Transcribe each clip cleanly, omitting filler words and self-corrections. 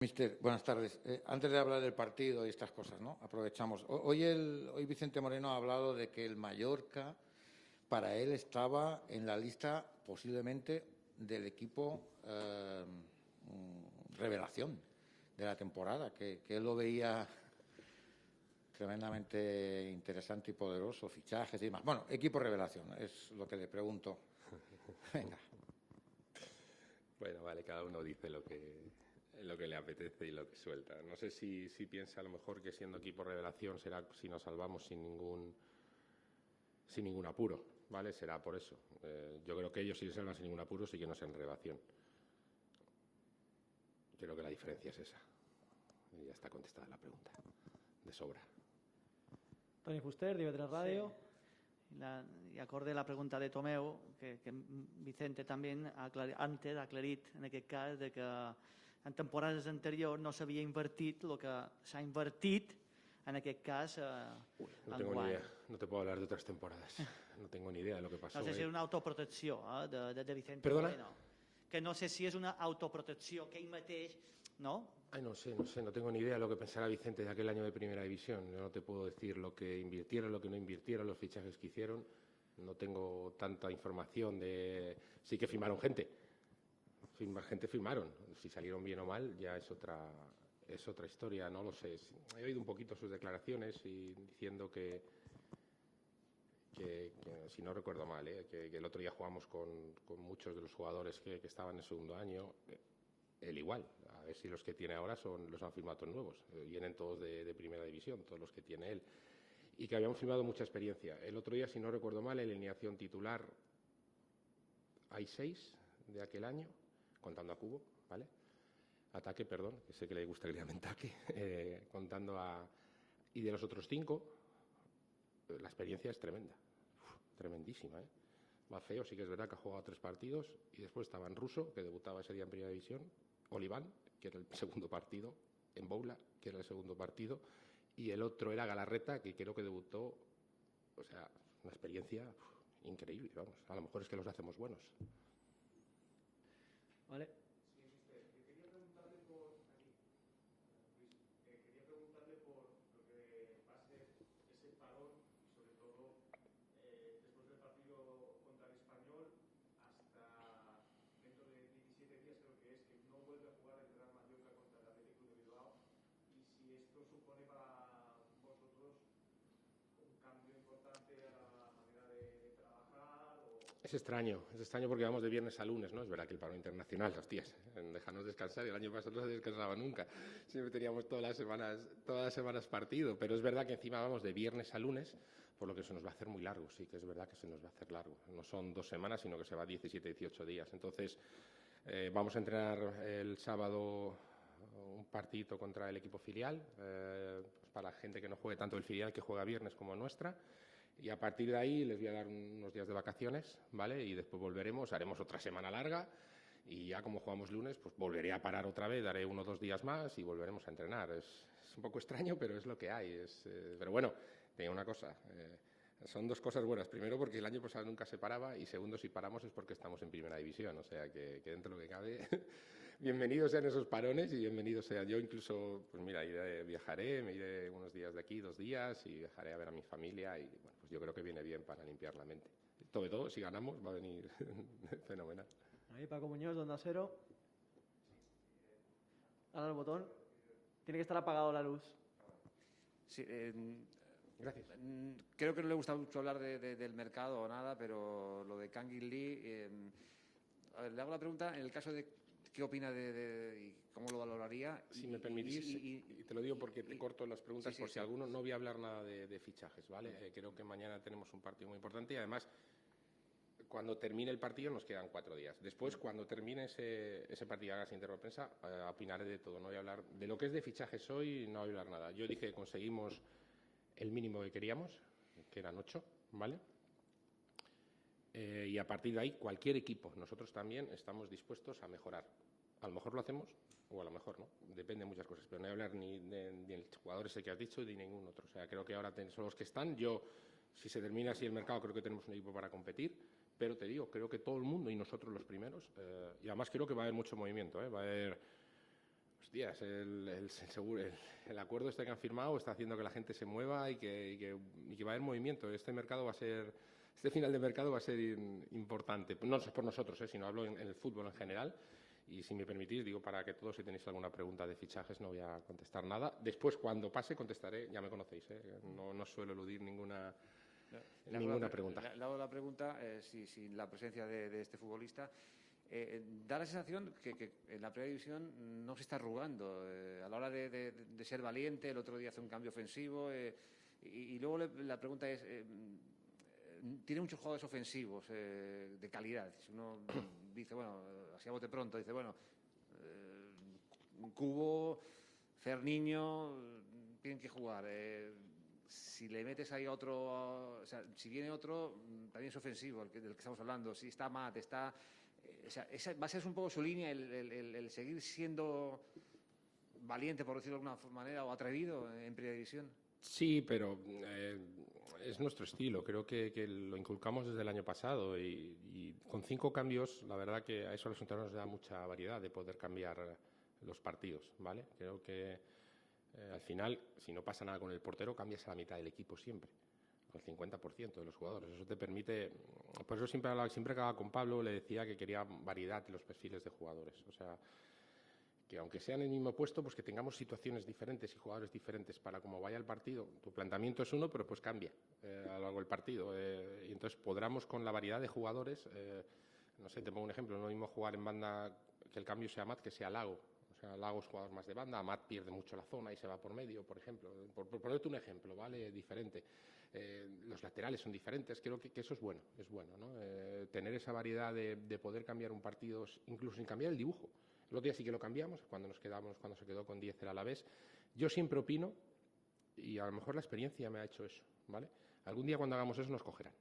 Mister, buenas tardes. Antes de hablar del partido y estas cosas, ¿no? Aprovechamos. Hoy Vicente Moreno ha hablado de que el Mallorca, para él, estaba en la lista posiblemente del equipo revelación de la temporada, que él lo veía tremendamente interesante y poderoso, fichajes y demás. Bueno, equipo revelación, es lo que le pregunto. Venga. Bueno, vale, cada uno dice lo que le apetece y lo que suelta. No sé si piensa a lo mejor que siendo equipo revelación será si nos salvamos sin ningún apuro, ¿vale? Será por eso. Yo creo que ellos si se salvan sin ningún apuro sí que no sean revelación. Creo que la diferencia es esa. Y ya está contestada la pregunta. De sobra. Toni Fuster, d'IV3 Ràdio. I acorde la pregunta de Tomeu, que Vicente també antes ha aclarit en aquest cas de que en temporades anteriors no s'havia invertit el que s'ha invertit en aquest cas no tengo ni idea, no te puedo hablar de otras temporadas. No tengo ni idea de lo que pasó. No sé si és una autoprotecció de Vicente Perdona? Moreno. Que no sé si és una autoprotecció que ell mateix, no? Ay, no sé, no tengo ni idea de lo que pensará Vicente de aquel año de Primera División. Yo no te puedo decir lo que invirtieron, lo que no invirtieron, los fichajes que hicieron. No tengo tanta información de... Sí que firmaron gente. Gente firmaron. Si salieron bien o mal ya es otra historia, no lo sé. He oído un poquito sus declaraciones y diciendo que si no recuerdo mal, que el otro día jugamos con muchos de los jugadores que estaban en el segundo año. Él igual, a ver si los que tiene ahora los han firmado todos nuevos. Vienen todos de Primera División, todos los que tiene él. Y que habíamos firmado mucha experiencia. El otro día, si no recuerdo mal, en la alineación titular hay 6 de aquel año, contando a Cubo, ¿vale? Ataque, perdón, que sé que le gusta que le llamen ataque, contando a... Y de los otros 5, la experiencia es tremenda, tremendísima, ¿eh? Va feo, sí que es verdad que ha jugado 3 partidos y después estaba en Russo, que debutaba ese día en Primera División, Oliván, que era el segundo partido, en Boula, que era el segundo partido, y el otro era Galarreta, que creo que debutó, o sea, una experiencia increíble, vamos, a lo mejor es que los hacemos buenos. Vale. Quería preguntarle por lo que va a ser ese parón y sobre todo después del partido contra el Español hasta dentro de 17 días creo que es que no vuelve a jugar el Real Mallorca contra el Athletic Club de Bilbao y si esto supone para vosotros un cambio importante a la manera de trabajar o... Es extraño porque vamos de viernes a lunes, ¿no? Es verdad que el paro internacional, hostias, déjanos descansar, el año pasado no se descansaba nunca, siempre teníamos todas las semanas partido, pero es verdad que encima vamos de viernes a lunes, por lo que se nos va a hacer muy largo, sí que es verdad que se nos va a hacer largo, no son 2 semanas, sino que se va 17, 18 días, entonces vamos a entrenar el sábado un partidito contra el equipo filial, pues para la gente que no juegue tanto el filial, que juega viernes como nuestra. Y a partir de ahí les voy a dar unos días de vacaciones, ¿vale? Y después volveremos, haremos otra semana larga y ya como jugamos lunes, pues volveré a parar otra vez, daré 1 o 2 días más y volveremos a entrenar. Es un poco extraño, pero es lo que hay. Pero bueno, tengo una cosa, son 2 cosas buenas. Primero, porque el año pasado nunca se paraba y segundo, si paramos es porque estamos en Primera División. O sea, que dentro de lo que cabe, bienvenidos sean esos parones y bienvenidos sean. Yo incluso, pues mira, viajaré, me iré unos días de aquí, 2 días y viajaré a ver a mi familia y bueno, pues yo creo que viene bien para limpiar la mente. Sobre todo, si ganamos, va a venir fenomenal. Ahí Paco Muñoz, de Onda Cero. Ahora el botón. Tiene que estar apagado la luz. Sí, Gracias. creo que no le gusta mucho hablar del mercado o nada, pero lo de Kangin Lee, a ver, le hago la pregunta en el caso de qué opina y cómo lo valoraría. Si me permitís, y te lo digo porque te corto las preguntas sí, por si sí. alguno, no voy a hablar nada de fichajes, ¿vale? Creo que mañana tenemos un partido muy importante y además cuando termine el partido nos quedan 4 días. Después, cuando termine ese partido, haga siguiente rueda de prensa, opinaré de todo. No voy a hablar de lo que es de fichajes hoy, no voy a hablar nada. Yo dije que conseguimos el mínimo que queríamos, que eran 8, ¿vale? Y a partir de ahí, cualquier equipo, nosotros también estamos dispuestos a mejorar. A lo mejor lo hacemos o a lo mejor no, depende de muchas cosas, pero no voy a hablar ni del jugador ese que has dicho ni de ningún otro. O sea, creo que ahora son los que están. Yo, si se termina así el mercado, creo que tenemos un equipo para competir, pero te digo, creo que todo el mundo y nosotros los primeros, y además creo que va a haber mucho movimiento, va a haber Hostias, el acuerdo este que han firmado está haciendo que la gente se mueva y que va a haber movimiento. Este final de mercado va a ser importante. No es por nosotros, sino hablo en el fútbol en general. Y si me permitís, digo, para que todos, si tenéis alguna pregunta de fichajes, no voy a contestar nada. Después, cuando pase, contestaré. Ya me conocéis, no suelo eludir ninguna pregunta. Le hago la pregunta, sin la presencia de este futbolista. Da la sensación que en la primera división no se está arrugando. A la hora de ser valiente, el otro día hace un cambio ofensivo. Y luego la pregunta es, tiene muchos jugadores ofensivos de calidad. Si uno dice, bueno, así a bote pronto, dice, bueno, Cubo, Ferniño, tienen que jugar. Si le metes ahí a otro, o sea, si viene otro, también es ofensivo, del que estamos hablando. Si está Matt, está... O sea, esa va a ser un poco su línea, el seguir siendo valiente, por decirlo de alguna manera, o atrevido en primera división. Sí, pero es nuestro estilo. Creo que lo inculcamos desde el año pasado y con 5 cambios, la verdad que a eso a los entrenadores nos da mucha variedad de poder cambiar los partidos, ¿vale? Creo que al final, si no pasa nada con el portero, cambias a la mitad del equipo siempre, al 50% de los jugadores. Eso te permite... Por eso siempre que hablaba con Pablo le decía que quería variedad en los perfiles de jugadores. O sea, que aunque sea en el mismo puesto, pues que tengamos situaciones diferentes y jugadores diferentes para cómo vaya el partido. Tu planteamiento es uno, pero pues cambia a lo largo del partido. Y entonces podamos con la variedad de jugadores, no sé, te pongo un ejemplo, no es lo mismo jugar en banda que el cambio sea Amat que sea Lago. O sea, Lago es jugador más de banda, Amat pierde mucho la zona y se va por medio, por ejemplo. Por ponerte un ejemplo, ¿vale? Diferente. Los laterales son diferentes, creo que eso es bueno, ¿no? Tener esa variedad de poder cambiar un partido, incluso sin cambiar el dibujo. El otro día sí que lo cambiamos, cuando se quedó con 10 el Alavés. Yo siempre opino, y a lo mejor la experiencia me ha hecho eso, ¿vale? Algún día cuando hagamos eso nos cogerán.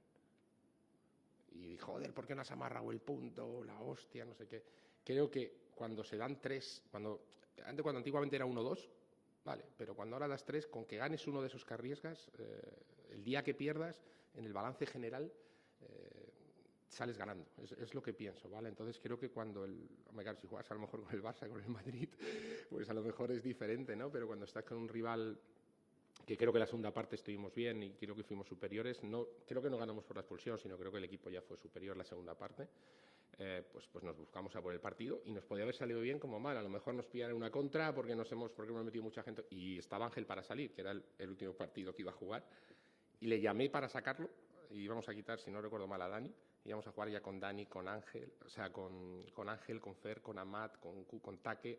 Y joder, ¿por qué no has amarrado el punto? La hostia, no sé qué. Creo que cuando se dan 3, cuando antiguamente era 1-2, vale, pero cuando ahora das 3, con que ganes uno de esos que arriesgas, el día que pierdas, en el balance general, sales ganando, es lo que pienso, ¿vale? Entonces creo que cuando si juegas a lo mejor con el Barça, con el Madrid, pues a lo mejor es diferente, ¿no? Pero cuando estás con un rival que creo que la segunda parte estuvimos bien y creo que fuimos superiores, creo que no ganamos por la expulsión, sino creo que el equipo ya fue superior la segunda parte, pues nos buscamos a por el partido y nos podía haber salido bien como mal. A lo mejor nos pillan una contra porque hemos metido mucha gente y estaba Ángel para salir, que era el último partido que iba a jugar, y le llamé para sacarlo y íbamos a quitar, si no recuerdo mal, a Dani. Íbamos a jugar ya con Dani, con Ángel, o sea, con Ángel, con Fer, con Amat, con Taque.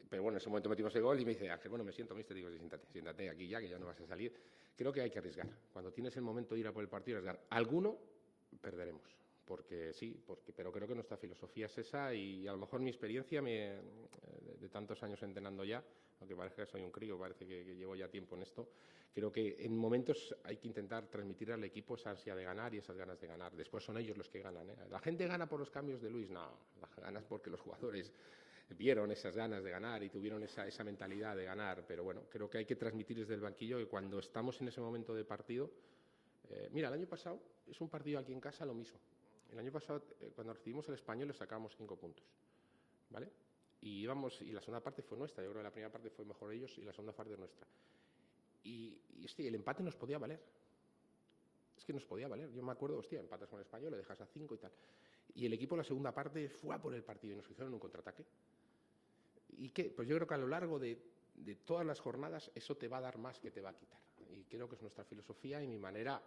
Pero bueno, en ese momento metimos el gol y me dice Ángel, bueno, me siento, mister, digo, siéntate aquí ya, que ya no vas a salir. Creo que hay que arriesgar. Cuando tienes el momento de ir a por el partido, arriesgar. Alguno perderemos, pero creo que nuestra filosofía es esa y a lo mejor mi experiencia de tantos años entrenando ya, aunque parece que soy un crío, parece que llevo ya tiempo en esto, creo que en momentos hay que intentar transmitir al equipo esa ansia de ganar y esas ganas de ganar. Después son ellos los que ganan, ¿eh? La gente gana por los cambios de Luis, no, ganas porque los jugadores vieron esas ganas de ganar y tuvieron esa mentalidad de ganar, pero bueno, creo que hay que transmitir desde el banquillo que cuando estamos en ese momento de partido, mira, el año pasado es un partido aquí en casa lo mismo. El año pasado, cuando recibimos el Español, le sacamos 5 puntos, ¿vale? Y la segunda parte fue nuestra. Yo creo que la primera parte fue mejor ellos y la segunda parte nuestra. Y el empate nos podía valer. Es que nos podía valer. Yo me acuerdo, empatas con el Español, le dejas a 5 y tal. Y el equipo en la segunda parte fue a por el partido y nos hicieron un contraataque. ¿Y qué? Pues yo creo que a lo largo de todas las jornadas eso te va a dar más que te va a quitar. Y creo que es nuestra filosofía y mi manera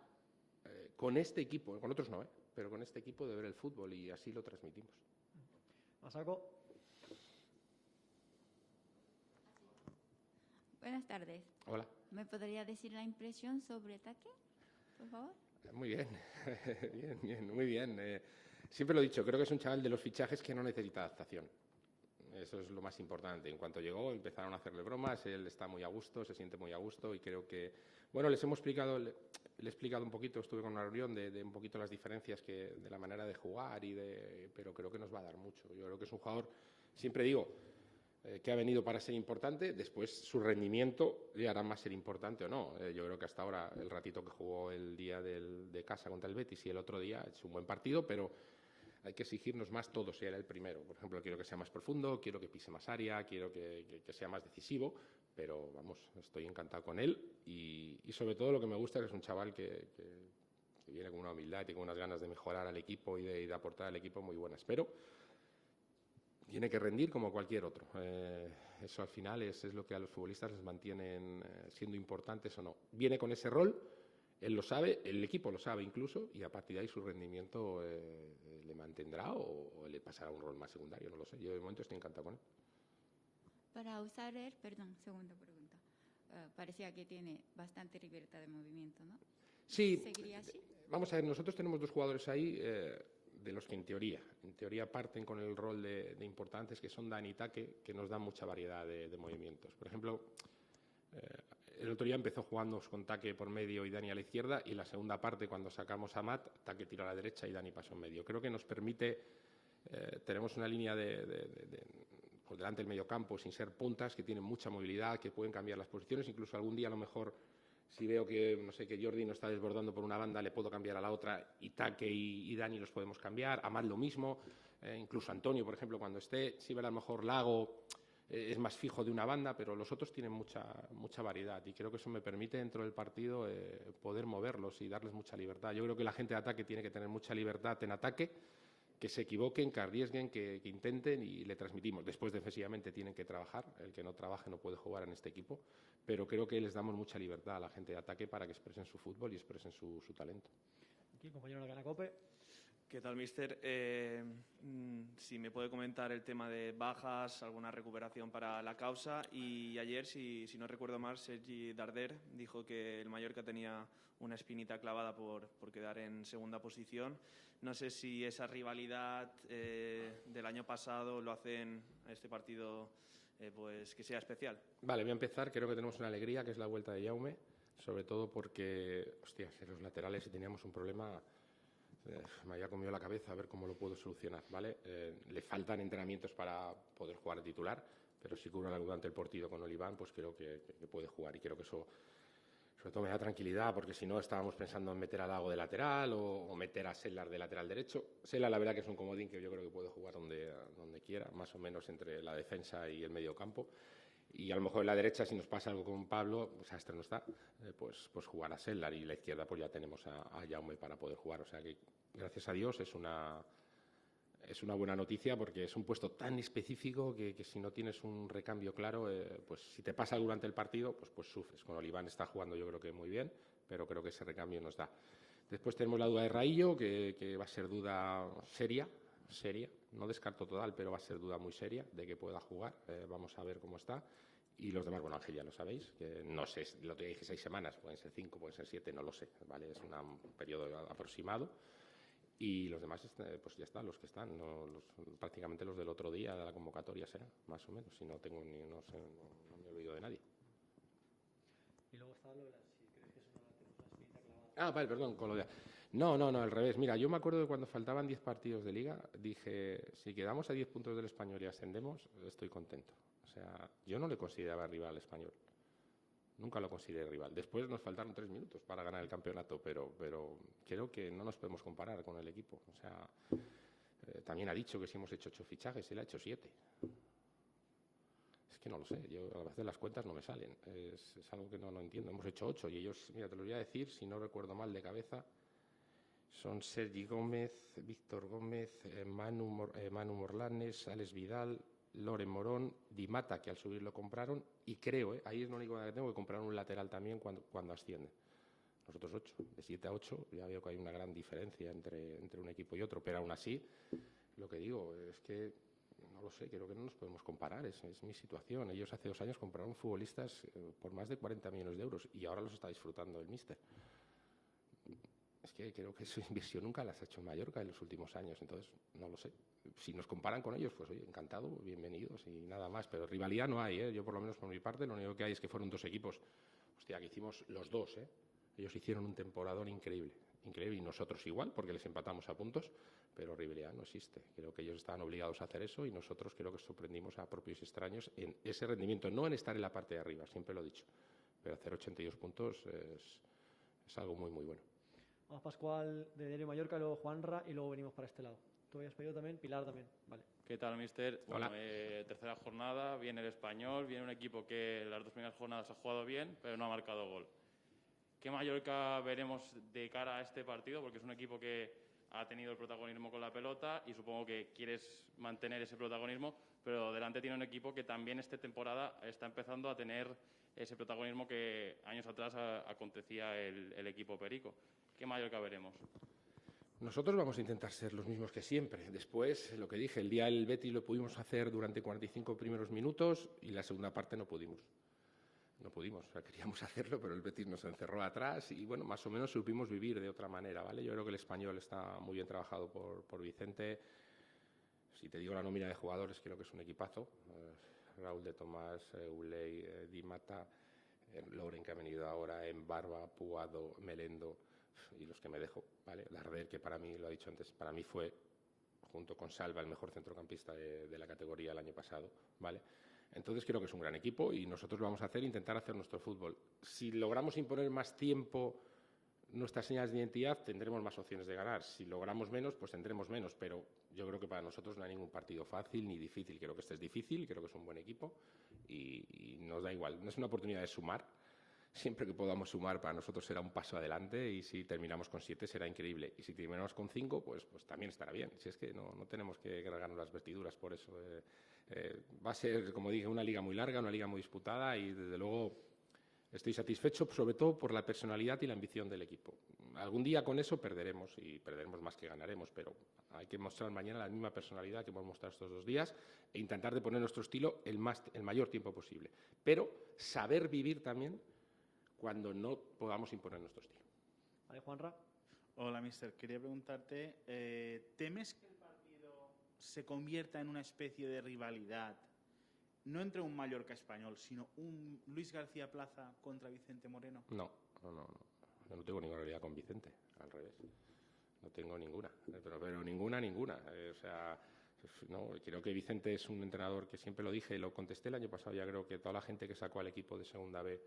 con este equipo, con otros no, pero con este equipo de ver el fútbol y así lo transmitimos. Masako. Buenas tardes. Hola. ¿Me podría decir la impresión sobre Taque, por favor? Muy bien, muy bien. Siempre lo he dicho, creo que es un chaval de los fichajes que no necesita adaptación. Eso es lo más importante. En cuanto llegó, empezaron a hacerle bromas, él está muy a gusto, se siente muy a gusto y creo que... Bueno, le he explicado un poquito, estuve con una reunión de un poquito las diferencias de la manera de jugar, pero creo que nos va a dar mucho. Yo creo que es un jugador, siempre digo, que ha venido para ser importante, después su rendimiento le hará más ser importante o no. Yo creo que hasta ahora, el ratito que jugó el día de casa contra el Betis y el otro día, es un buen partido, pero hay que exigirnos más todos, si era el primero. Por ejemplo, quiero que sea más profundo, quiero que pise más área, quiero que sea más decisivo, pero vamos, estoy encantado con él y sobre todo lo que me gusta es que es un chaval que viene con una humildad y con unas ganas de mejorar al equipo y de aportar al equipo muy buenas. Pero tiene que rendir como cualquier otro. Eso al final es lo que a los futbolistas les mantienen siendo importantes o no. Viene con ese rol, él lo sabe, el equipo lo sabe incluso, y a partir de ahí su rendimiento le mantendrá o le pasará un rol más secundario, no lo sé. Yo de momento estoy encantado con él. Para usar él, perdón, segunda pregunta. Parecía que tiene bastante libertad de movimiento, ¿no? Sí, ¿Seguiría así? vamos a ver, nosotros tenemos dos jugadores ahí de los que en teoría parten con el rol de importantes, que son Dani y Take, que nos dan mucha variedad de movimientos. Por ejemplo, el otro día empezó jugando con Take por medio y Dani a la izquierda, y la segunda parte, cuando sacamos a Matt, Take tiró a la derecha y Dani pasó en medio. Creo que nos permite, tenemos una línea por delante del mediocampo sin ser puntas, que tienen mucha movilidad, que pueden cambiar las posiciones, incluso algún día a lo mejor, si veo que, no sé, que Jordi no está desbordando por una banda, le puedo cambiar a la otra, y Take y Dani los podemos cambiar, Amat lo mismo, incluso Antonio, por ejemplo, cuando esté, si verá a lo mejor Lago es más fijo de una banda, pero los otros tienen mucha variedad, y creo que eso me permite dentro del partido poder moverlos y darles mucha libertad. Yo creo que la gente de ataque tiene que tener mucha libertad en ataque, que se equivoquen, que arriesguen, que intenten, y le transmitimos. Después, defensivamente, tienen que trabajar. El que no trabaje no puede jugar en este equipo, pero creo que les damos mucha libertad a la gente de ataque para que expresen su fútbol y expresen su talento. Aquí, compañero de la Canacope. ¿Qué tal, míster? Si me puede comentar el tema de bajas, alguna recuperación para la causa. Y ayer, si no recuerdo mal, Sergi Darder dijo que el Mallorca tenía una espinita clavada por quedar en segunda posición. No sé si esa rivalidad del año pasado lo hacen a este partido pues que sea especial. Vale, voy a empezar. Creo que tenemos una alegría, que es la vuelta de Jaume, sobre todo porque, hostias, en los laterales, si teníamos un problema, me había comido la cabeza a ver cómo lo puedo solucionar, ¿vale? Le faltan entrenamientos para poder jugar de titular, pero si cubro la duda ante el partido con Oliván, pues creo que puede jugar, y creo que eso sobre todo me da tranquilidad, porque si no estábamos pensando en meter a Lago de lateral o meter a Sellar de lateral derecho. Sellar, la verdad, que es un comodín que yo creo que puede jugar donde quiera, más o menos entre la defensa y el medio campo. Y a lo mejor en la derecha, si nos pasa algo con Pablo, pues Astre no está, pues jugar a Sellar, y la izquierda pues ya tenemos a Jaume para poder jugar. O sea que, gracias a Dios, es una buena noticia, porque es un puesto tan específico que si no tienes un recambio claro, pues si te pasa durante el partido, pues sufres. Con Oliván está jugando yo creo que muy bien, pero creo que ese recambio nos da. Después tenemos la duda de Raillo, que va a ser duda seria, no descarto total, pero va a ser duda muy seria de que pueda jugar. Vamos a ver cómo está. Y los demás, bueno, Ángel ya lo sabéis, que no sé, lo que dije 6 semanas, pueden ser 5, pueden ser 7, no lo sé, ¿vale? Es un periodo aproximado. Y los demás, pues ya están, los que están, prácticamente los del otro día de la convocatoria será, más o menos, si no tengo no me olvido de nadie. Y luego está lo de si crees que es una espinita clavada. Ah, vale, perdón, con lo de... No, al revés. Mira, yo me acuerdo de cuando faltaban 10 partidos de Liga, dije, si quedamos a 10 puntos del Español y ascendemos, estoy contento. O sea, yo no le consideraba rival al Español. Nunca lo consideré rival. Después nos faltaron 3 minutos para ganar el campeonato, pero creo que no nos podemos comparar con el equipo. O sea, también ha dicho que si hemos hecho 8 fichajes, él ha hecho 7. Es que no lo sé, yo a veces las cuentas no me salen. Es algo que no entiendo. Hemos hecho 8 y ellos, mira, te lo voy a decir, si no recuerdo mal de cabeza, son Sergi Gómez, Víctor Gómez, Manu Morlanes, Alex Vidal, Loren Morón, Di Mata, que al subir lo compraron, y creo, ahí es lo único que tengo, que compraron un lateral también cuando asciende. Nosotros 8, de 7 a 8, ya veo que hay una gran diferencia entre un equipo y otro, pero aún así, lo que digo es que, no lo sé, creo que no nos podemos comparar, es mi situación. Ellos hace 2 años compraron futbolistas por más de 40 millones de euros, y ahora los está disfrutando el míster. Es que creo que su inversión nunca las ha hecho en Mallorca en los últimos años, entonces no lo sé. Si nos comparan con ellos, pues oye, encantado, bienvenidos y nada más. Pero rivalidad no hay, ¿eh? Yo por lo menos por mi parte, lo único que hay es que fueron 2 equipos, hostia, que hicimos los 2, ¿eh? Ellos hicieron un temporadón increíble, y nosotros igual, porque les empatamos a puntos, pero rivalidad no existe. Creo que ellos estaban obligados a hacer eso y nosotros creo que sorprendimos a propios y extraños en ese rendimiento, no en estar en la parte de arriba, siempre lo he dicho, pero hacer 82 puntos es algo muy, muy bueno. Vamos Pascual de Diario Mallorca, luego Juanra y luego venimos para este lado. ¿Tú habías pedido también? Pilar también. Vale. ¿Qué tal, mister? Hola. Bueno, tercera jornada, viene el Español, viene un equipo que las 2 primeras jornadas ha jugado bien, pero no ha marcado gol. ¿Qué Mallorca veremos de cara a este partido? Porque es un equipo que ha tenido el protagonismo con la pelota y supongo que quieres mantener ese protagonismo, pero delante tiene un equipo que también esta temporada está empezando a tener ese protagonismo que años atrás acontecía el equipo Perico. ¿Qué Mallorca veremos? Nosotros vamos a intentar ser los mismos que siempre. Después, lo que dije, el día del Betis lo pudimos hacer durante 45 primeros minutos y la segunda parte no pudimos. No pudimos, o sea, queríamos hacerlo, pero el Betis nos encerró atrás y, bueno, más o menos supimos vivir de otra manera, ¿vale? Yo creo que el Español está muy bien trabajado por Vicente. Si te digo la nómina de jugadores, creo que es un equipazo. Raúl de Tomás, Uley, Di Mata, Loren, que ha venido ahora, en Barba, Puado, Melendo y los que me dejo, ¿vale? Darder, que para mí, lo ha dicho antes, para mí fue, junto con Salva, el mejor centrocampista de la categoría el año pasado, ¿vale? Entonces creo que es un gran equipo y nosotros lo vamos a hacer, intentar hacer nuestro fútbol. Si logramos imponer más tiempo nuestras señales de identidad, tendremos más opciones de ganar. Si logramos menos, pues tendremos menos, pero yo creo que para nosotros no hay ningún partido fácil ni difícil. Creo que este es difícil, creo que es un buen equipo y nos da igual. No es una oportunidad de sumar. Siempre que podamos sumar, para nosotros será un paso adelante y si terminamos con 7 será increíble. Y si terminamos con 5, pues también estará bien. Si es que no tenemos que cargarnos las vestiduras por eso. Va a ser, como dije, una liga muy larga, una liga muy disputada y, desde luego, estoy satisfecho, sobre todo por la personalidad y la ambición del equipo. Algún día con eso perderemos y perderemos más que ganaremos, pero hay que mostrar mañana la misma personalidad que hemos mostrado estos 2 días e intentar de poner nuestro estilo el mayor tiempo posible. Pero saber vivir también cuando no podamos imponer nuestro estilo. Vale, Juanra. Hola, mister. Quería preguntarte, ¿temes que el partido se convierta en una especie de rivalidad, no entre un Mallorca español, sino un Luis García Plaza contra Vicente Moreno? No. Yo no tengo ninguna rivalidad con Vicente, al revés. No tengo ninguna, pero ninguna. O sea, no, creo que Vicente es un entrenador que, siempre lo dije, lo contesté el año pasado, ya creo que toda la gente que sacó al equipo de Segunda B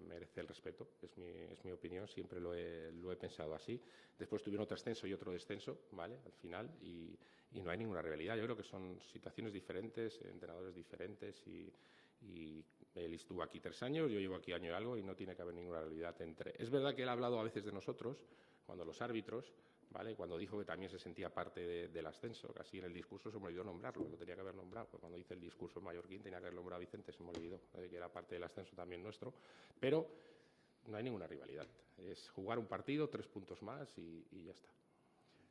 merece el respeto, es mi opinión, siempre lo he pensado así. Después tuvieron otro ascenso y otro descenso, ¿vale? Al final, y no hay ninguna rivalidad. Yo creo que son situaciones diferentes, entrenadores diferentes y él estuvo aquí 3 años, yo llevo aquí año y algo y no tiene que haber ninguna rivalidad entre... Es verdad que él ha hablado a veces de nosotros, cuando los árbitros, ¿vale? Cuando dijo que también se sentía parte del ascenso, casi en el discurso se me olvidó nombrarlo, lo tenía que haber nombrado, pues cuando hice el discurso en mallorquín tenía que haber nombrado a Vicente, se me olvidó, que era parte del ascenso también nuestro, pero no hay ninguna rivalidad, es jugar un partido, 3 puntos más y ya está.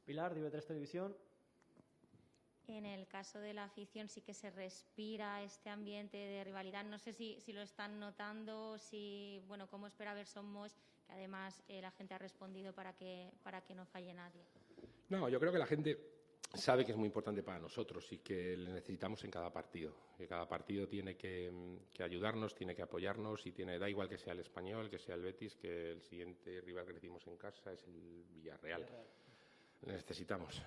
Pilar, TV3 Televisión. En el caso de la afición sí que se respira este ambiente de rivalidad. No sé si lo están notando, cómo espera ver Somos, que además la gente ha respondido para que no falle nadie. No, yo creo que la gente sabe que es muy importante para nosotros y que le necesitamos en cada partido. Que cada partido tiene que ayudarnos, tiene que apoyarnos y da igual que sea el Español, que sea el Betis, que el siguiente rival que recibimos en casa es el Villarreal. Necesitamos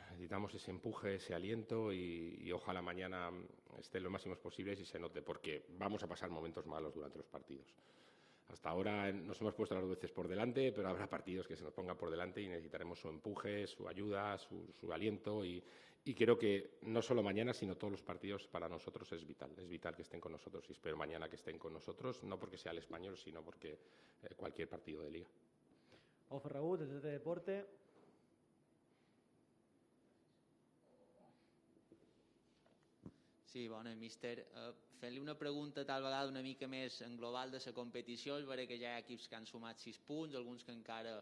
ese empuje, ese aliento y ojalá mañana esté lo máximos posibles y se note, porque vamos a pasar momentos malos durante los partidos. Hasta ahora nos hemos puesto las 2 veces por delante, pero habrá partidos que se nos pongan por delante y necesitaremos su empuje, su ayuda, su aliento y creo que no solo mañana, sino todos los partidos para nosotros es vital que estén con nosotros y espero mañana que estén con nosotros, no porque sea el Español, sino porque cualquier partido de Liga. Ofer Raúl, desde Deporte. Sí, bona, míster. Fent-li una pregunta tal vegada una mica més en global de la competició. És vera que ja hi ha equips que han sumat 6 punts, alguns que encara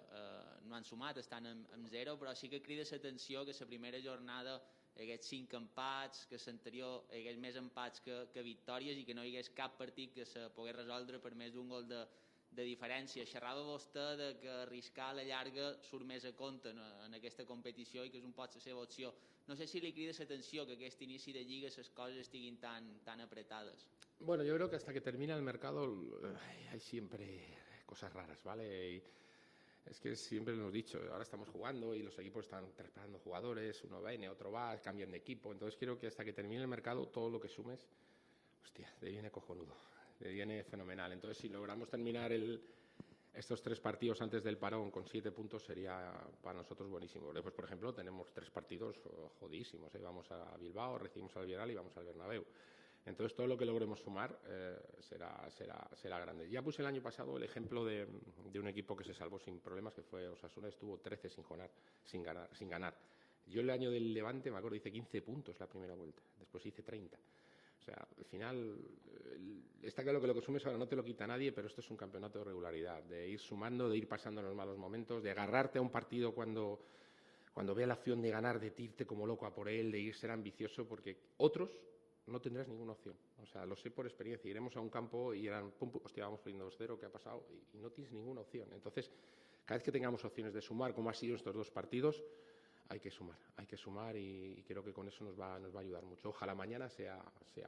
no han sumat, estan amb 0, però sí que crida l'atenció que la primera jornada hi hagués 5 empats, que l'anterior hi hagués més empats que victòries i que no hi hagués cap partit que se pogués resoldre per més d'un gol de diferència. Xerrava vostè de que arriscar a la llarga surt més a compte en aquesta competició i que és un pot la seva opció. No sé si li crida l'atenció que aquest inici de Lliga les coses estiguin tan apretades. Bueno, yo creo que hasta que termina el mercado hay siempre cosas raras, ¿vale? Y es que siempre lo hemos dicho, ahora estamos jugando y los equipos están trasladando jugadores, uno viene, otro va, cambian de equipo. Entonces creo que hasta que termine el mercado todo lo que sumes, hostia, te viene cojonudo. Viene fenomenal. Entonces, si logramos terminar estos 3 partidos antes del parón con 7 puntos sería para nosotros buenísimo. Después, por ejemplo, tenemos 3 partidos jodísimos. Vamos a Bilbao, recibimos al Villarreal y vamos al Bernabéu. Entonces, todo lo que logremos sumar será grande. Ya puse el año pasado el ejemplo de un equipo que se salvó sin problemas, que fue Osasuna, estuvo 13 sin ganar. Yo el año del Levante, me acuerdo, hice 15 puntos la primera vuelta, después hice 30. O sea, al final, está claro que lo que sumes ahora no te lo quita nadie, pero esto es un campeonato de regularidad, de ir sumando, de ir pasando los malos momentos, de agarrarte a un partido cuando vea la opción de ganar, de irte como loco a por él, de ir ser ambicioso, porque otros no tendrás ninguna opción. O sea, lo sé por experiencia. Iremos a un campo y eran, pum, hostia, vamos perdiendo 2-0, ¿qué ha pasado? Y no tienes ninguna opción. Entonces, cada vez que tengamos opciones de sumar, como ha sido estos 2 partidos, hay que sumar y creo que con eso nos va a ayudar mucho. Ojalá mañana sea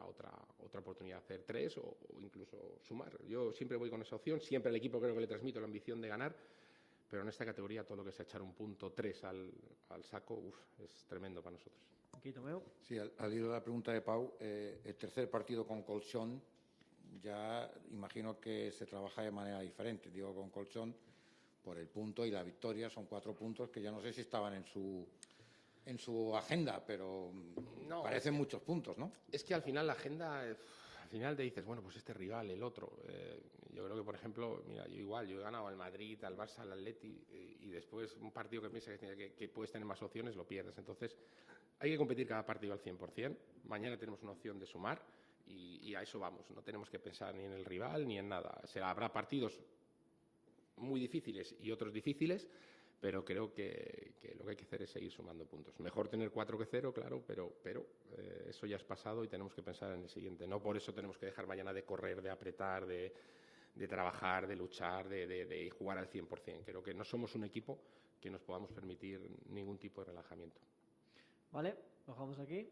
otra oportunidad de hacer 3 o incluso sumar. Yo siempre voy con esa opción, siempre al equipo creo que le transmito la ambición de ganar, pero en esta categoría todo lo que sea echar un punto 3 al saco, es tremendo para nosotros. Aquí, Tomeu. Sí, al hilo de la pregunta de Pau, el tercer partido con colchón, ya imagino que se trabaja de manera diferente. Digo, con colchón, por el punto y la victoria, son 4 puntos que ya no sé si estaban en su agenda, pero no, parecen muchos puntos, ¿no? Es que al final la agenda, al final te dices, bueno, pues este rival, el otro. Yo creo que, por ejemplo, mira, yo he ganado al Madrid, al Barça, al Atleti, y después un partido que piensas que puedes tener más opciones, lo pierdes. Entonces, hay que competir cada partido al 100%. Mañana tenemos una opción de sumar y a eso vamos. No tenemos que pensar ni en el rival ni en nada. Habrá partidos muy difíciles y otros difíciles, pero creo que lo que hay que hacer es seguir sumando puntos. Mejor tener 4 que 0, claro, pero eso ya es pasado y tenemos que pensar en el siguiente. No por eso tenemos que dejar mañana de correr, de apretar, de trabajar, de luchar, de jugar al 100%. Creo que no somos un equipo que nos podamos permitir ningún tipo de relajamiento. Vale, lo dejamos aquí.